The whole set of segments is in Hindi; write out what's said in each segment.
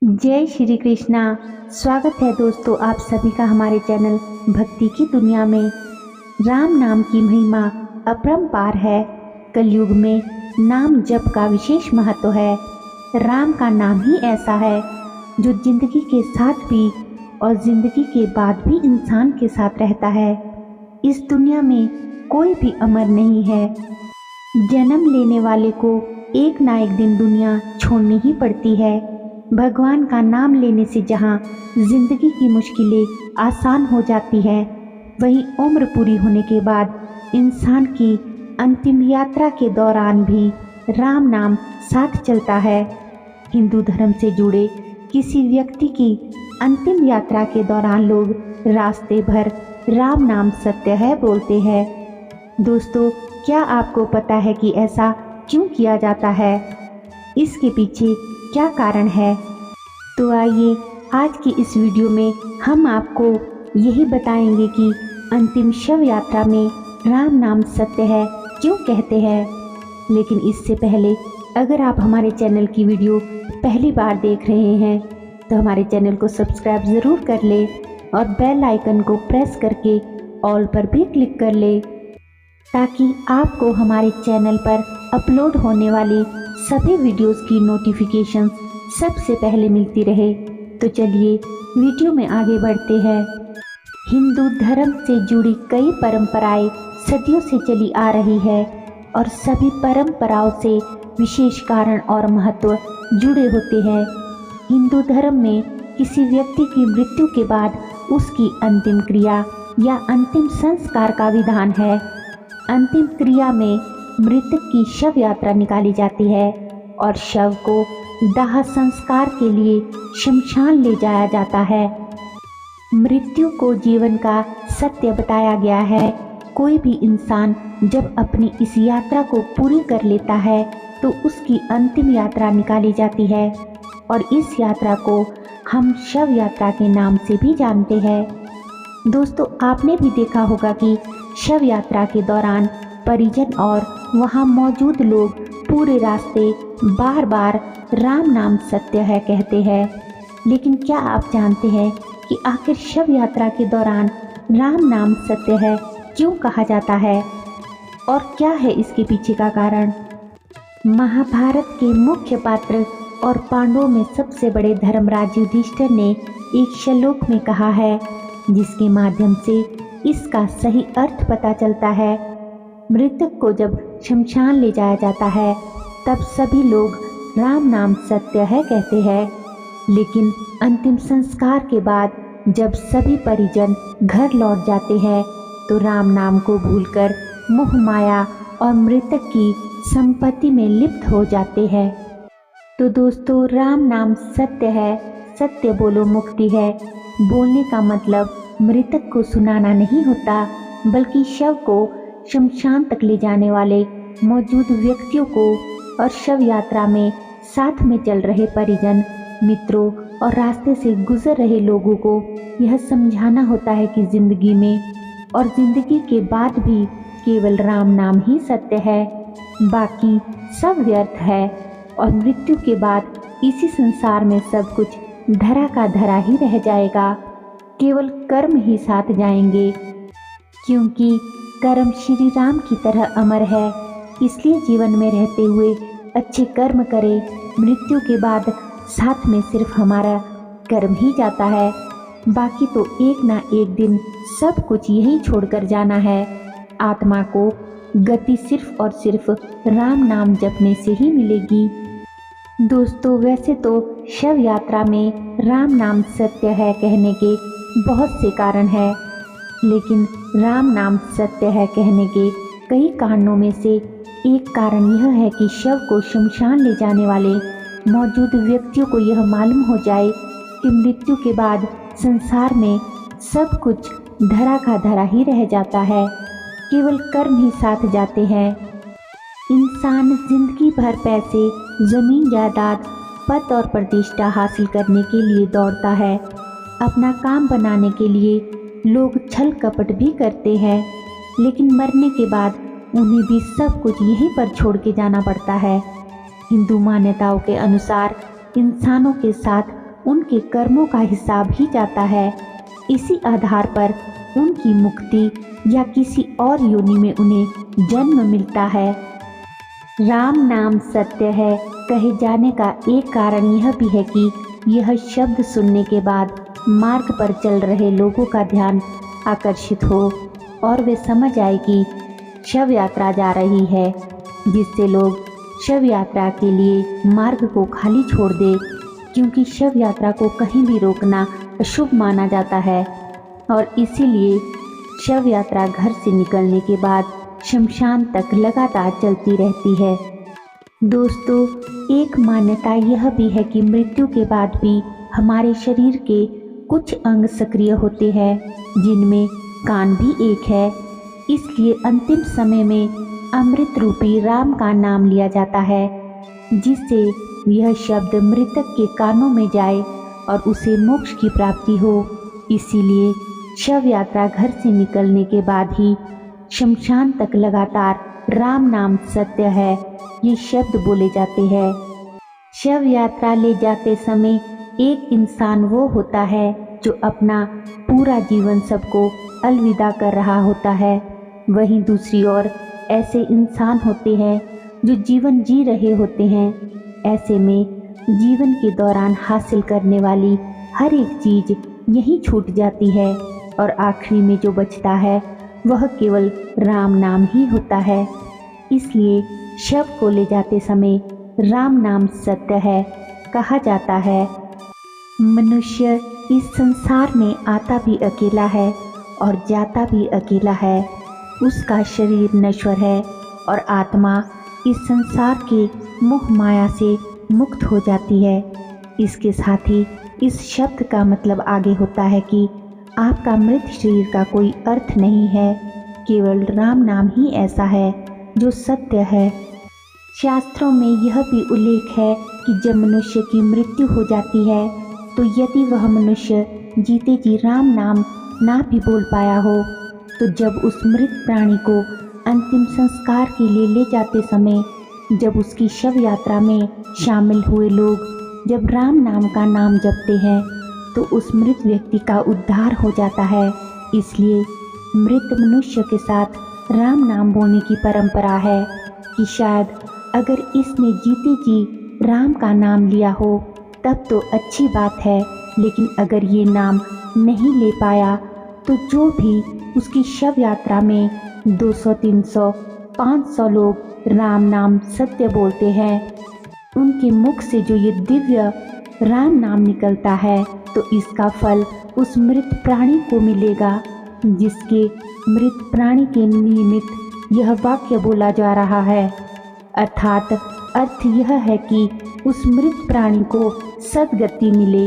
जय श्री कृष्णा। स्वागत है दोस्तों आप सभी का हमारे चैनल भक्ति की दुनिया में। राम नाम की महिमा अपरंपार है। कलयुग में नाम जप का विशेष महत्व है। राम का नाम ही ऐसा है जो जिंदगी के साथ भी और जिंदगी के बाद भी इंसान के साथ रहता है। इस दुनिया में कोई भी अमर नहीं है। जन्म लेने वाले को एक ना एक दिन दुनिया छोड़नी ही पड़ती है। भगवान का नाम लेने से जहाँ जिंदगी की मुश्किलें आसान हो जाती है, वहीं उम्र पूरी होने के बाद इंसान की अंतिम यात्रा के दौरान भी राम नाम साथ चलता है। हिंदू धर्म से जुड़े किसी व्यक्ति की अंतिम यात्रा के दौरान लोग रास्ते भर राम नाम सत्य है बोलते हैं। दोस्तों, क्या आपको पता है कि ऐसा क्यों किया जाता है? इसके पीछे क्या कारण है? तो आइए आज की इस वीडियो में हम आपको यही बताएंगे कि अंतिम शव यात्रा में राम नाम सत्य है क्यों कहते हैं। लेकिन इससे पहले अगर आप हमारे चैनल की वीडियो पहली बार देख रहे हैं तो हमारे चैनल को सब्सक्राइब ज़रूर कर ले और बेल आइकन को प्रेस करके ऑल पर भी क्लिक कर ले, ताकि आपको हमारे चैनल पर अपलोड होने वाली सभी वीडियोस की नोटिफिकेशंस सबसे पहले मिलती रहे। तो चलिए वीडियो में आगे बढ़ते हैं। हिंदू धर्म से जुड़ी कई परंपराएं सदियों से चली आ रही है और सभी परंपराओं से विशेष कारण और महत्व जुड़े होते हैं। हिंदू धर्म में किसी व्यक्ति की मृत्यु के बाद उसकी अंतिम क्रिया या अंतिम संस्कार का विधान है। अंतिम क्रिया में मृतक की शव यात्रा निकाली जाती है और शव को दाह संस्कार के लिए शमशान ले जाया जाता है। मृत्यु को जीवन का सत्य बताया गया है। कोई भी इंसान जब अपनी इस यात्रा को पूरी कर लेता है तो उसकी अंतिम यात्रा निकाली जाती है और इस यात्रा को हम शव यात्रा के नाम से भी जानते हैं। दोस्तों, आपने भी देखा होगा कि शव यात्रा के दौरान परिजन और वहां मौजूद लोग पूरे रास्ते बार बार राम नाम सत्य है कहते हैं। लेकिन क्या आप जानते हैं कि आखिर शव यात्रा के दौरान राम नाम सत्य है क्यों कहा जाता है और क्या है इसके पीछे का कारण? महाभारत के मुख्य पात्र और पांडवों में सबसे बड़े धर्मराज युधिष्ठिर ने एक श्लोक में कहा है, जिसके माध्यम से इसका सही अर्थ पता चलता है। मृतक को जब शमशान ले जाया जाता है तब सभी लोग राम नाम सत्य है कहते हैं, लेकिन अंतिम संस्कार के बाद जब सभी परिजन घर लौट जाते हैं तो राम नाम को भूलकर मोह माया और मृतक की संपत्ति में लिप्त हो जाते हैं। तो दोस्तों, राम नाम सत्य है, सत्य बोलो मुक्ति है। बोलने का मतलब मृतक को सुनाना नहीं होता, बल्कि शव को शमशान तक ले जाने वाले मौजूद व्यक्तियों को और शव यात्रा में साथ में चल रहे परिजन, मित्रों और रास्ते से गुजर रहे लोगों को यह समझाना होता है कि जिंदगी में और जिंदगी के बाद भी केवल राम नाम ही सत्य है, बाकी सब व्यर्थ है और मृत्यु के बाद इसी संसार में सब कुछ धरा का धरा ही रह जाएगा। केवल कर्म ही साथ जाएंगे, क्योंकि कर्म श्री राम की तरह अमर है। इसलिए जीवन में रहते हुए अच्छे कर्म करें। मृत्यु के बाद साथ में सिर्फ हमारा कर्म ही जाता है, बाकी तो एक ना एक दिन सब कुछ यही छोड़कर जाना है। आत्मा को गति सिर्फ और सिर्फ राम नाम जपने से ही मिलेगी। दोस्तों, वैसे तो शव यात्रा में राम नाम सत्य है कहने के बहुत से कारण हैं, लेकिन राम नाम सत्य है कहने के कई कारणों में से एक कारण यह है कि शव को शमशान ले जाने वाले मौजूद व्यक्तियों को यह मालूम हो जाए कि मृत्यु के बाद संसार में सब कुछ धरा का धरा ही रह जाता है, केवल कर्म ही साथ जाते हैं। इंसान जिंदगी भर पैसे, जमीन जायदाद, पद और प्रतिष्ठा हासिल करने के लिए दौड़ता है। अपना काम बनाने के लिए लोग छल कपट भी करते हैं, लेकिन मरने के बाद उन्हें भी सब कुछ यहीं पर छोड़ के जाना पड़ता है। हिंदू मान्यताओं के अनुसार इंसानों के साथ उनके कर्मों का हिसाब ही जाता है। इसी आधार पर उनकी मुक्ति या किसी और योनि में उन्हें जन्म मिलता है। राम नाम सत्य है कहे जाने का एक कारण यह भी है कि यह शब्द सुनने के बाद मार्ग पर चल रहे लोगों का ध्यान आकर्षित हो और वे समझ आए कि शव यात्रा जा रही है, जिससे लोग शव यात्रा के लिए मार्ग को खाली छोड़ दे, क्योंकि शव यात्रा को कहीं भी रोकना अशुभ माना जाता है और इसीलिए शव यात्रा घर से निकलने के बाद शमशान तक लगातार चलती रहती है। दोस्तों, एक मान्यता यह भी है कि मृत्यु के बाद भी हमारे शरीर के कुछ अंग सक्रिय होते हैं, जिनमें कान भी एक है। इसलिए अंतिम समय में अमृत रूपी राम का नाम लिया जाता है, जिससे यह शब्द मृतक के कानों में जाए और उसे मोक्ष की प्राप्ति हो। इसीलिए शव यात्रा घर से निकलने के बाद ही शमशान तक लगातार राम नाम सत्य है ये शब्द बोले जाते हैं। शव यात्रा ले जाते समय एक इंसान वो होता है जो अपना पूरा जीवन सबको अलविदा कर रहा होता है। वहीं दूसरी ओर ऐसे इंसान होते हैं जो जीवन जी रहे होते हैं। ऐसे में जीवन के दौरान हासिल करने वाली हर एक चीज यहीं छूट जाती है और आखिरी में जो बचता है वह केवल राम नाम ही होता है। इसलिए शव को ले जाते समय राम नाम सत्य है कहा जाता है। मनुष्य इस संसार में आता भी अकेला है और जाता भी अकेला है। उसका शरीर नश्वर है और आत्मा इस संसार के मोह माया से मुक्त हो जाती है। इसके साथ ही इस शब्द का मतलब आगे होता है कि आपका मृत शरीर का कोई अर्थ नहीं है, केवल राम नाम ही ऐसा है जो सत्य है। शास्त्रों में यह भी उल्लेख है कि जब मनुष्य की मृत्यु हो जाती है तो यदि वह मनुष्य जीते जी राम नाम ना भी बोल पाया हो, तो जब उस मृत प्राणी को अंतिम संस्कार के लिए ले जाते समय जब उसकी शव यात्रा में शामिल हुए लोग जब राम नाम का नाम जपते हैं तो उस मृत व्यक्ति का उद्धार हो जाता है। इसलिए मृत मनुष्य के साथ राम नाम बोलने की परंपरा है कि शायद अगर इसने जीते जी राम का नाम लिया हो तब तो अच्छी बात है, लेकिन अगर ये नाम नहीं ले पाया तो जो भी उसकी शव यात्रा में 200, 300, 500 लोग राम नाम सत्य बोलते हैं, उनके मुख से जो ये दिव्य राम नाम निकलता है तो इसका फल उस मृत प्राणी को मिलेगा, जिसके मृत प्राणी के निमित्त यह वाक्य बोला जा रहा है। अर्थात अर्थ यह है कि उस मृत प्राणी को सद्गति मिले।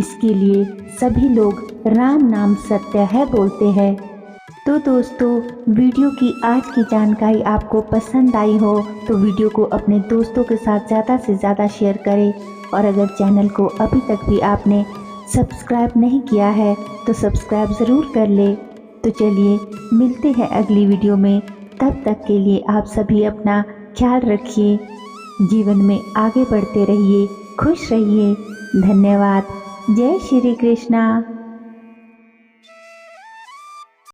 इसके लिए सभी लोग राम नाम सत्य है बोलते हैं। तो दोस्तों, वीडियो की आज की जानकारी आपको पसंद आई हो तो वीडियो को अपने दोस्तों के साथ ज़्यादा से ज़्यादा शेयर करें और अगर चैनल को अभी तक भी आपने सब्सक्राइब नहीं किया है तो सब्सक्राइब ज़रूर कर ले। तो चलिए मिलते हैं अगली वीडियो में। तब तक के लिए आप सभी अपना ख्याल रखिए, जीवन में आगे बढ़ते रहिए, खुश रहिए। धन्यवाद। जय श्री कृष्णा।